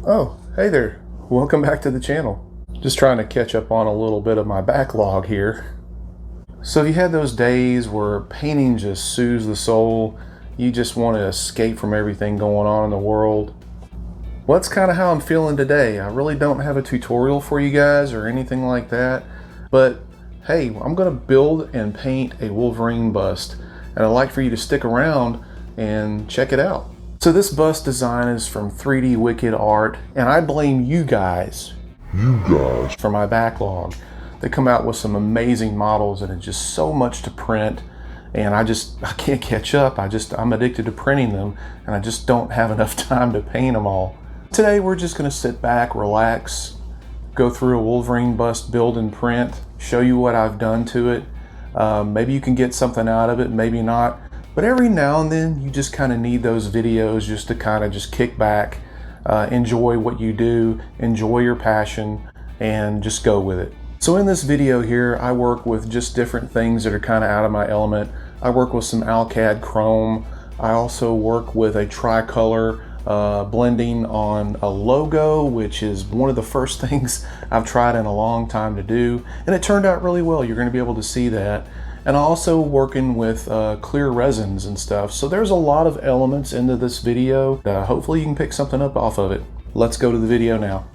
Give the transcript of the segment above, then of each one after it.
Oh, hey there. Welcome back to the channel. Just trying to catch up on a little bit of my backlog here. So if you had those days where painting just soothes the soul, you just want to escape from everything going on in the world, well, that's kind of how I'm feeling today. I really don't have a tutorial for you guys or anything like that, but hey, I'm going to build and paint a Wolverine bust, and I'd like for you to stick around and check it out. So this bust design is from 3D Wicked Art, and I blame you guys for my backlog. They come out with some amazing models, and it's just so much to print, and I can't catch up. I'm addicted to printing them, and I just don't have enough time to paint them all. Today we're just going to sit back, relax, go through a Wolverine bust build and print, show you what I've done to it. Maybe you can get something out of it, maybe not. But every now and then you just kind of need those videos just to kind of just kick back, enjoy what you do, enjoy your passion, and just go with it. So in this video here, I work with just different things that are kind of out of my element. I work with some Alcad chrome. I also work with a tricolor blending on a logo, which is one of the first things I've tried in a long time to do, and it turned out really well. You're going to be able to see that. And also working with clear resins and stuff. So there's a lot of elements into this video. Hopefully you can pick something up off of it. Let's go to the video now.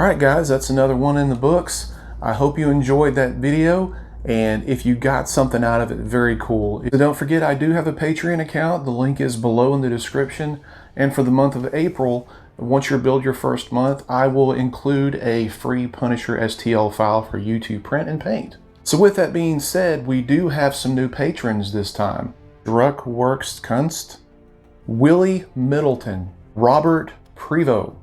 right, guys, that's another one in the books. I hope you enjoyed that video, and if you got something out of it, very cool. So don't forget, I do have a Patreon account. The link is below in the description. And for the month of April, once you build your first month, I will include a free Punisher STL file for you to print and paint. So with that being said, we do have some new patrons this time. Druckworkskunst, Willie Middleton, Robert Prevost,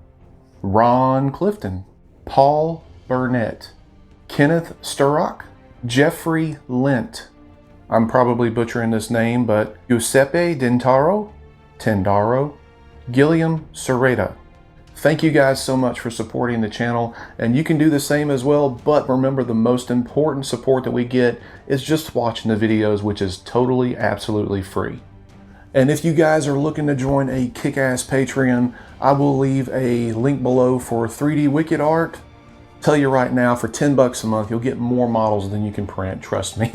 Ron Clifton, Paul Burnett, Kenneth Sturrock, Jeffrey Lent, I'm probably butchering this name, but Giuseppe Tendaro, Gilliam Serreta. Thank you guys so much for supporting the channel, and you can do the same as well, but remember, the most important support that we get is just watching the videos, which is totally, absolutely free. And if you guys are looking to join a kick-ass Patreon, I will leave a link below for 3D Wicked art. Tell you right now, for 10 bucks a month, you'll get more models than you can print, trust me.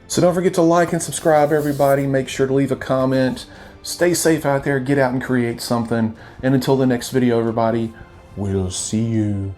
So don't forget to like and subscribe, everybody. Make sure to leave a comment. Stay safe out there, get out and create something. And until the next video, everybody, we'll see you.